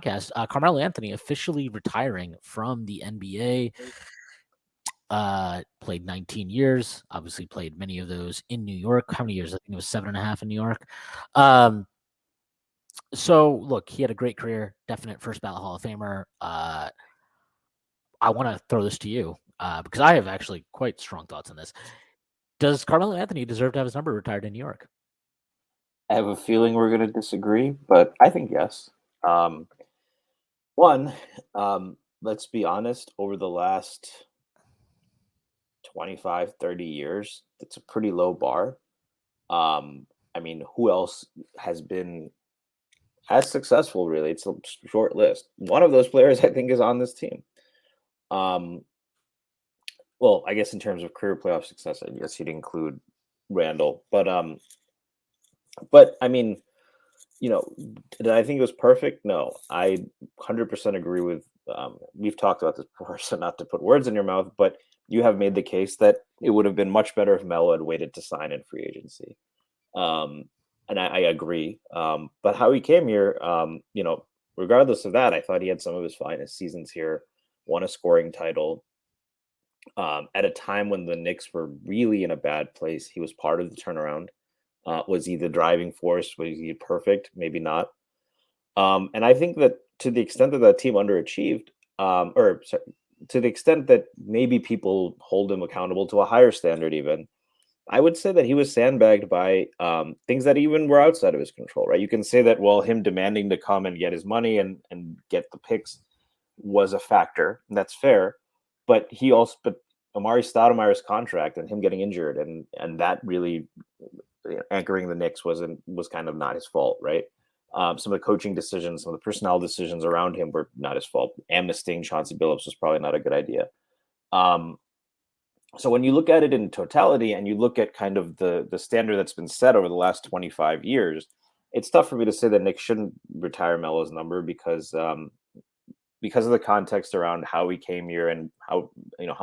podcast, Carmelo Anthony officially retiring from the NBA. Played 19 years, obviously played many of those in New York. How many years? I think it was 7.5 in New York. So look, he had a great career, definite first ballot Hall of Famer. I want to throw this to you because I have actually quite strong thoughts on this. Does Carmelo Anthony deserve to have his number retired in New York? I have a feeling we're going to disagree, but I think yes. One, let's be honest, over the last 25, 30 years, it's a pretty low bar. I mean, who else has been as successful, really? It's a short list. One of those players, I think, is on this team. Well, I guess in terms of career playoff success, I guess you'd include Randall. But I mean, did I think it was perfect? No, I 100% agree with. We've talked about this before, so not to put words in your mouth, but you have made the case that it would have been much better if Melo had waited to sign in free agency. And I agree. But how he came here, regardless of that, I thought he had some of his finest seasons here, won a scoring title. At a time when the Knicks were really in a bad place, he was part of the turnaround. Was he the driving force? Was he perfect? Maybe not. And I think that to the extent that that team underachieved, to the extent that maybe people hold him accountable to a higher standard, even, I would say that he was sandbagged by things that even were outside of his control, right? You can say that, well, him demanding to come and get his money and get the picks was a factor. And that's fair. But Amari Stoudemire's contract and him getting injured and that really anchoring the Knicks was kind of not his fault, right? Some of the coaching decisions, some of the personnel decisions around him were not his fault. Amnestying Chauncey Billups was probably not a good idea. So when you look at it in totality and you look at kind of the standard that's been set over the last 25 years, it's tough for me to say that Knicks shouldn't retire Melo's number because of the context around how he came here and how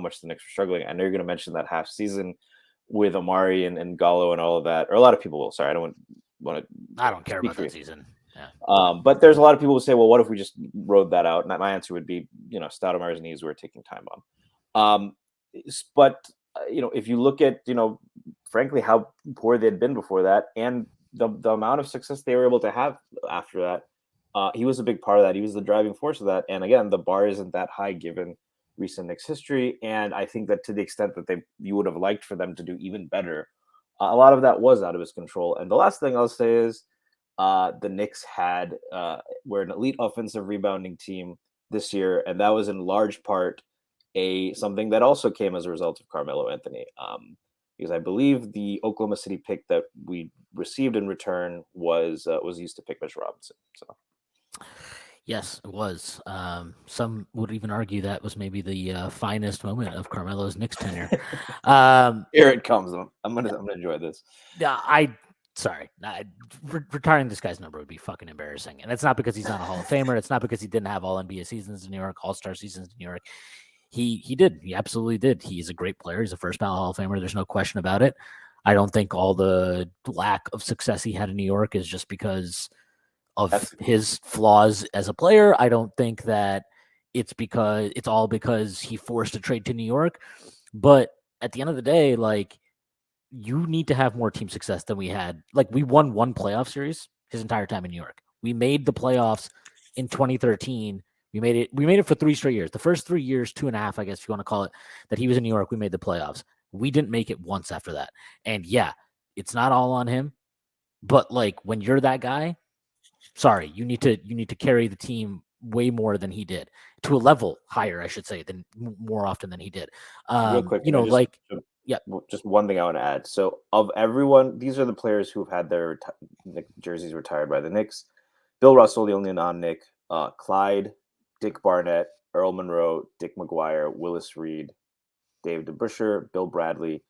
much the Knicks were struggling. I know you're going to mention that half season with Amari and Gallo and all of that, or a lot of people will. Sorry, I don't care about that season. Yeah. But there's a lot of people who say, well, what if we just rode that out? And my answer would be, Stoudemire's knees were taking time on. But if you look at, frankly, how poor they'd been before that and the amount of success they were able to have after that, he was a big part of that. He was the driving force of that. And again, the bar isn't that high given recent Knicks history. And I think that to the extent that you would have liked for them to do even better, a lot of that was out of his control. And the last thing I'll say is the Knicks were an elite offensive rebounding team this year. And that was in large part something that also came as a result of Carmelo Anthony. Because I believe the Oklahoma City pick that we received in return was used to pick Mitchell Robinson. So. Yes, it was. Some would even argue that was maybe the finest moment of Carmelo's Knicks tenure. Here it comes. I'm gonna enjoy this. Yeah, retiring this guy's number would be fucking embarrassing, and it's not because he's not a Hall of Famer. It's not because he didn't have all NBA seasons in New York, All-Star seasons in New York. He did. He absolutely did. He's a great player. He's a first ballot Hall of Famer. There's no question about it. I don't think all the lack of success he had in New York is just because of his flaws as a player. I don't think that it's all because he forced a trade to New York. But at the end of the day, like, you need to have more team success than we had. Like, we won one playoff series his entire time in New York. We made the playoffs in 2013. We made it for 3 straight years. The first 3 years, 2.5, I guess if you want to call it, that he was in New York, we made the playoffs. We didn't make it once after that. And yeah, it's not all on him. But like, when you're that guy, sorry, you need to carry the team way more than he did, to a level higher, I should say, than more often than he did. Real quick, yeah. Just one thing I want to add. So of everyone, these are the players who've had their jerseys retired by the Knicks. Bill Russell, the only non-Knick. Clyde, Dick Barnett, Earl Monroe, Dick McGuire, Willis Reed, Dave DeBusschere, Bill Bradley,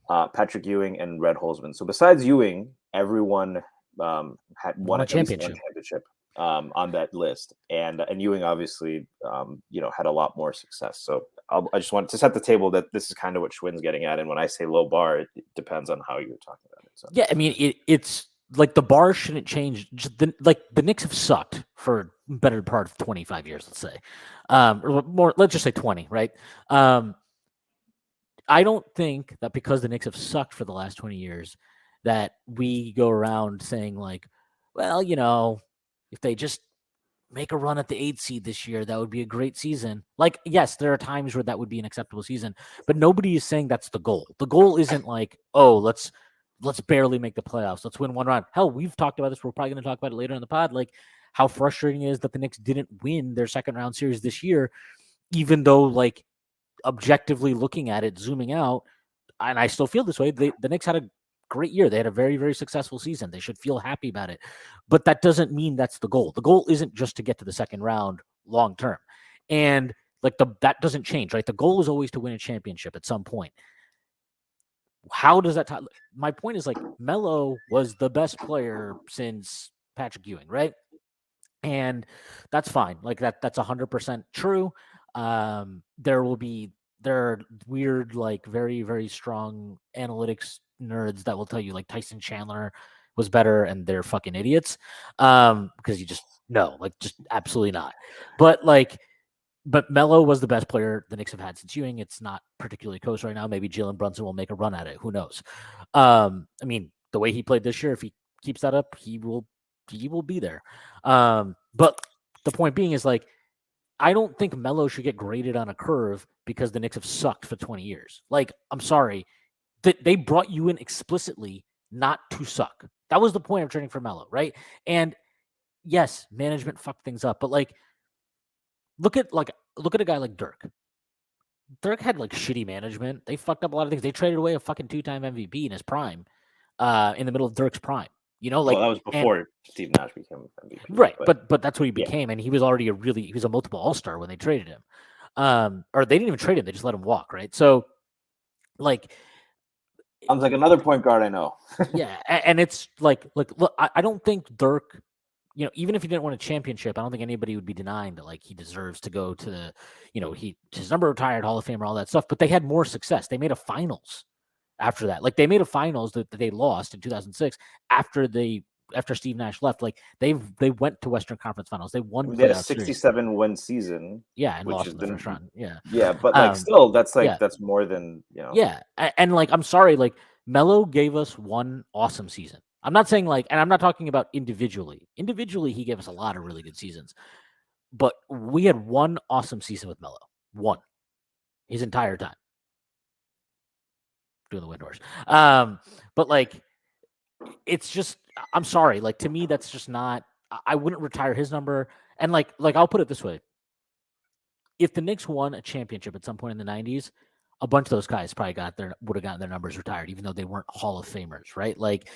Patrick Ewing, and Red Holzman. So besides Ewing, everyone had won at least one championship on that list, and Ewing obviously had a lot more success. So I just wanted to set the table that this is kind of what Schwinn's getting at, and when I say low bar, it depends on how you're talking about it. So. Yeah, I mean it's like the bar shouldn't change. Like the Knicks have sucked for better part of 25 years, let's say, or more. Let's just say 20, right? I don't think that because the Knicks have sucked for the last 20 years, that we go around saying like, well, if they just make a run at the 8th seed this year, that would be a great season. Like, yes, there are times where that would be an acceptable season, but nobody is saying that's the goal. The goal isn't like, oh, let's barely make the playoffs. Let's win one round. Hell, we've talked about this. We're probably going to talk about it later in the pod. Like how frustrating it is that the Knicks didn't win their second round series this year, even though like objectively looking at it, zooming out, and I still feel this way. The Knicks had a great year. They had a very, very successful season. They should feel happy about it. But that doesn't mean that's the goal. The goal isn't just to get to the second round long term. And like that doesn't change, right? The goal is always to win a championship at some point. How does that my point is like Melo was the best player since Patrick Ewing, right? And that's fine. Like that's 100% true. There are weird, like very, very strong analytics nerds that will tell you like Tyson Chandler was better and they're fucking idiots. Because you just no, like just absolutely not. But Melo was the best player the Knicks have had since Ewing. It's not particularly close right now. Maybe Jalen Brunson will make a run at it. Who knows? I mean, the way he played this year, if he keeps that up, he will be there. But the point being is like, I don't think Melo should get graded on a curve because the Knicks have sucked for 20 years. Like, I'm sorry. They brought you in explicitly not to suck. That was the point of trading for Melo, right? And yes, management fucked things up, but like, look at a guy like Dirk. Dirk had like shitty management. They fucked up a lot of things. They traded away a fucking 2-time MVP in his prime, in the middle of Dirk's prime. Like, well, that was before Steve Nash became MVP. Right, but that's what he became, and he was already he was a multiple All-Star when they traded him. Or they didn't even trade him; they just let him walk, right? So, like, sounds like another point guard I know. yeah, and it's like, look, I don't think Dirk, even if he didn't win a championship, I don't think anybody would be denying that like he deserves to go to the, his number retired, Hall of Famer, all that stuff. But they had more success. They made a finals after that. Like they made a finals that they lost in 2006 after Steve Nash left. Like they went to Western Conference Finals. They won. They had a 67 win season. Yeah, and lost in the first round. Yeah. Yeah, but like still, that's like that's more than Yeah, and like I'm sorry, like Melo gave us one awesome season. I'm not saying like, and I'm not talking about individually. Individually, he gave us a lot of really good seasons, but we had one awesome season with Melo. One, his entire time. Doing the wind horse. But like, it's just, I'm sorry. Like to me, that's just not. I wouldn't retire his number. And like I'll put it this way: if the Knicks won a championship at some point in the '90s, a bunch of those guys probably would have gotten their numbers retired, even though they weren't Hall of Famers, right? Like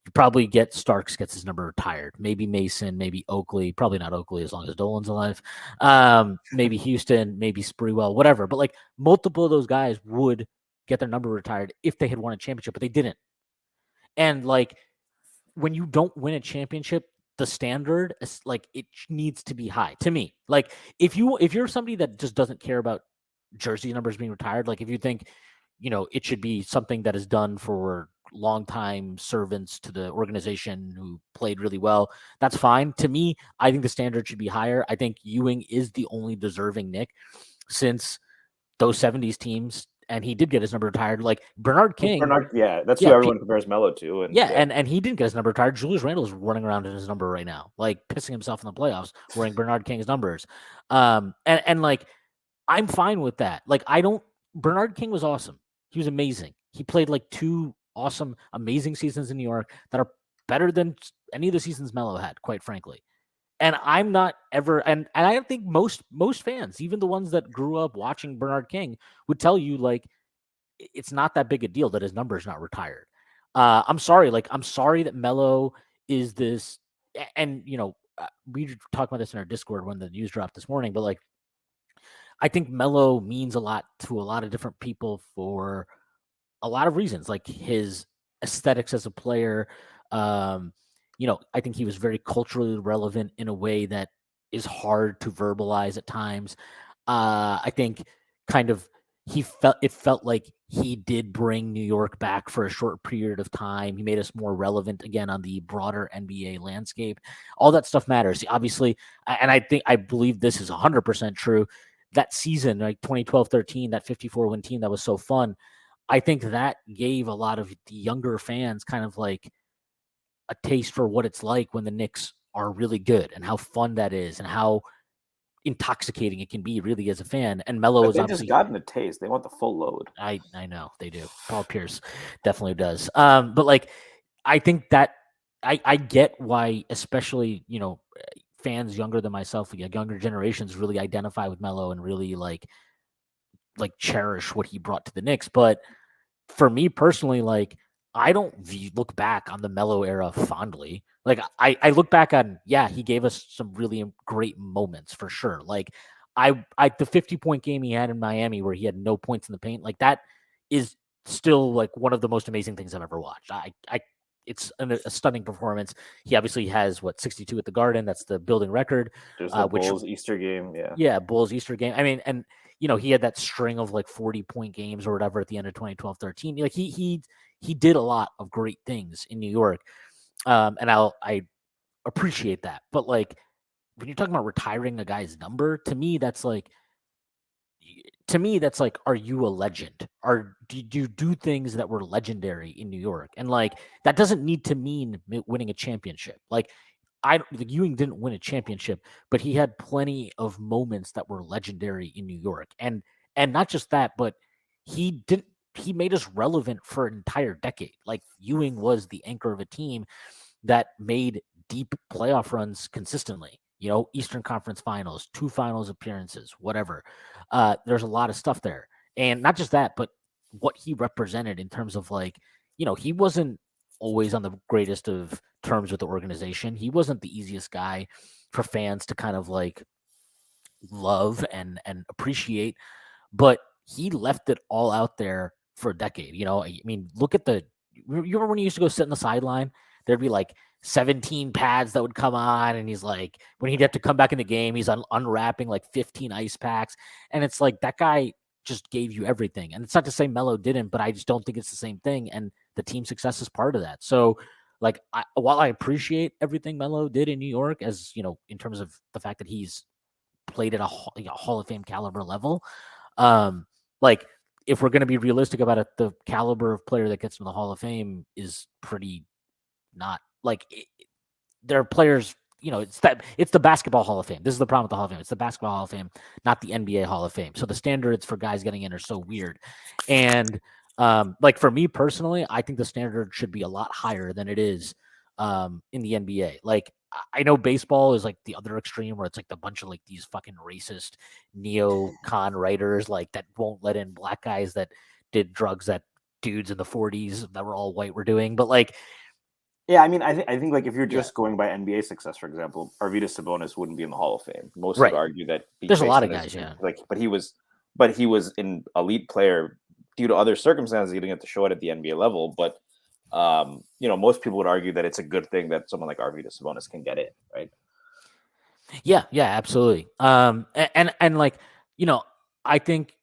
you probably Starks gets his number retired. Maybe Mason, maybe Oakley, probably not Oakley as long as Dolan's alive. Maybe Houston, maybe Sprewell, whatever. But like multiple of those guys would get their number retired if they had won a championship, but they didn't. And like when you don't win a championship, the standard is like it needs to be high to me. Like if you're somebody that just doesn't care about jersey numbers being retired, like if you think it should be something that is done for longtime servants to the organization who played really well, that's fine. To me, I think the standard should be higher. I think Ewing is the only deserving Knick since those 70s teams, and he did get his number retired. Like Bernard King. That's who everyone compares Melo to. And he didn't get his number retired. Julius Randle is running around in his number right now, like pissing himself in the playoffs, wearing Bernard King's numbers. And like I'm fine with that. Like Bernard King was awesome. He was amazing. He played like 2 awesome, amazing seasons in New York that are better than any of the seasons Melo had, quite frankly. And I'm not ever, and I think most fans, even the ones that grew up watching Bernard King, would tell you like it's not that big a deal that his number is not retired. I'm sorry that Melo is this, and we talked about this in our Discord when the news dropped this morning, but like I think Melo means a lot to a lot of different people for a lot of reasons, like his aesthetics as a player. I think he was very culturally relevant in a way that is hard to verbalize at times. I think kind of it felt like he did bring New York back for a short period of time. He made us more relevant again on the broader NBA landscape. All that stuff matters. Obviously, and I believe this is 100% true. That season, like 2012-13, that 54-win team that was so fun, I think that gave a lot of the younger fans kind of like a taste for what it's like when the Knicks are really good and how fun that is and how intoxicating it can be really as a fan. And Melo But is they've just obviously, gotten a taste. They want the full load. I know they do. Paul Pierce definitely does. But like I think that I get why, especially fans younger than myself, like younger generations, really identify with Melo and really like cherish what he brought to the Knicks. But for me personally, like I don't look back on the Melo era fondly. Like I look back on, yeah, he gave us some really great moments for sure. Like I the 50-point game he had in Miami where he had no points in the paint, like that is still like one of the most amazing things I've ever watched. It's a stunning performance. He obviously has 62 at the Garden. That's the building record. There's the Which Bulls Easter game. Yeah. yeah, Bulls Easter game. I mean, and he had that string of like 40-point games or whatever at the end of 2012-13. Like he did a lot of great things in New York. And I appreciate that. But like when you're talking about retiring a guy's number, to me that's like, are you a legend? Or do you do things that were legendary in New York? And like that doesn't need to mean winning a championship. Like Ewing didn't win a championship, but he had plenty of moments that were legendary in New York. And not just that, but he made us relevant for an entire decade. Like Ewing was the anchor of a team that made deep playoff runs consistently. Eastern Conference Finals, 2 finals appearances, whatever. There's a lot of stuff there. And not just that, but what he represented in terms of like, he wasn't always on the greatest of terms with the organization. He wasn't the easiest guy for fans to kind of like love and appreciate, but he left it all out there for a decade. I mean, look at you remember when he used to go sit on the sideline? There'd be like 17 pads that would come on, and he's like, when he'd have to come back in the game, he's unwrapping like 15 ice packs. And it's like that guy just gave you everything. And it's not to say Melo didn't, but I just don't think it's the same thing. And the team success is part of that. So, like, while I appreciate everything Melo did in New York, as in terms of the fact that he's played at a Hall of Fame caliber level, like if we're going to be realistic about it, the caliber of player that gets to the Hall of Fame is pretty not like there are players. It's the Basketball Hall of Fame. This is the problem with the Hall of Fame. It's the Basketball Hall of Fame, not the NBA Hall of Fame. So the standards for guys getting in are so weird. And like for me personally, I think the standard should be a lot higher than it is in the NBA. Like I know baseball is like the other extreme where it's like the bunch of like these fucking racist neocon writers like that won't let in black guys that did drugs that dudes in the 40s that were all white were doing. But like, yeah, I mean, I think like if you're Yeah. just going by NBA success, for example, Arvydas Sabonis wouldn't be in the Hall of Fame. Most Right. would argue that There's a lot of based on guys, yeah. like, but he was an elite player due to other circumstances. He didn't get to show it at the NBA level, but most people would argue that it's a good thing that someone like Arvydas Sabonis can get in, right? Yeah, absolutely. And like, I think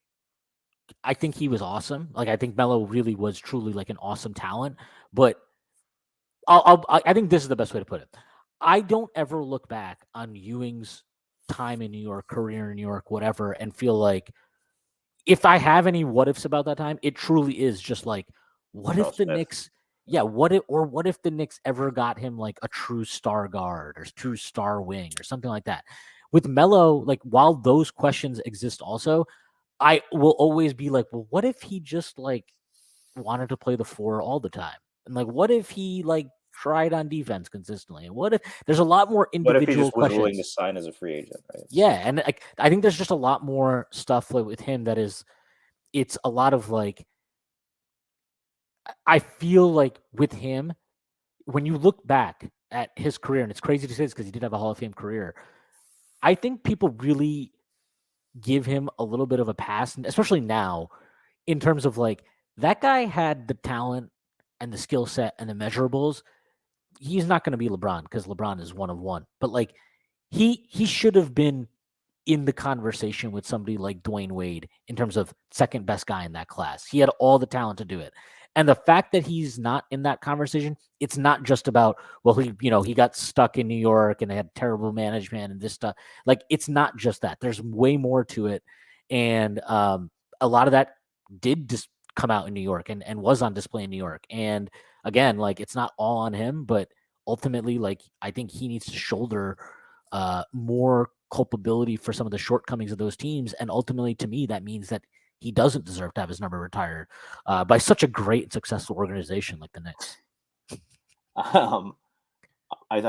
he was awesome. Like I think Melo really was truly like an awesome talent, but I think this is the best way to put it. I don't ever look back on Ewing's time in New York, career in New York, whatever, and feel like if I have any what ifs about that time, it truly is just like, what Charles if the Smith. Knicks, what if the Knicks ever got him like a true star guard or true star wing or something like that? With Melo, like while those questions exist also, I will always be like, well, what if he just like wanted to play the 4 all the time? And like, what if he like tried on defense consistently? And what if there's a lot more What if he individual just was willing to questions? sign as a free agent, right? Yeah, and like I think there's just a lot more stuff like, with him that is, it's a lot of like, I feel like with him, when you look back at his career, and it's crazy to say this because he did have a Hall of Fame career, I think people really give him a little bit of a pass, and especially now, in terms of like that guy had the talent and the skill set and the measurables. He's not going to be LeBron because LeBron is one of one, but like he should have been in the conversation with somebody like Dwayne Wade in terms of second best guy in that class. He had all the talent to do it. And the fact that he's not in that conversation, it's not just about, well, he got stuck in New York and they had terrible management and this stuff. Like, it's not just that. There's way more to it. And a lot of that did just come out in New York and was on display in New York. And again, like, it's not all on him, but ultimately, like, I think he needs to shoulder more culpability for some of the shortcomings of those teams. And ultimately, to me, that means that he doesn't deserve to have his number retired by such a great and successful organization like the Knicks. I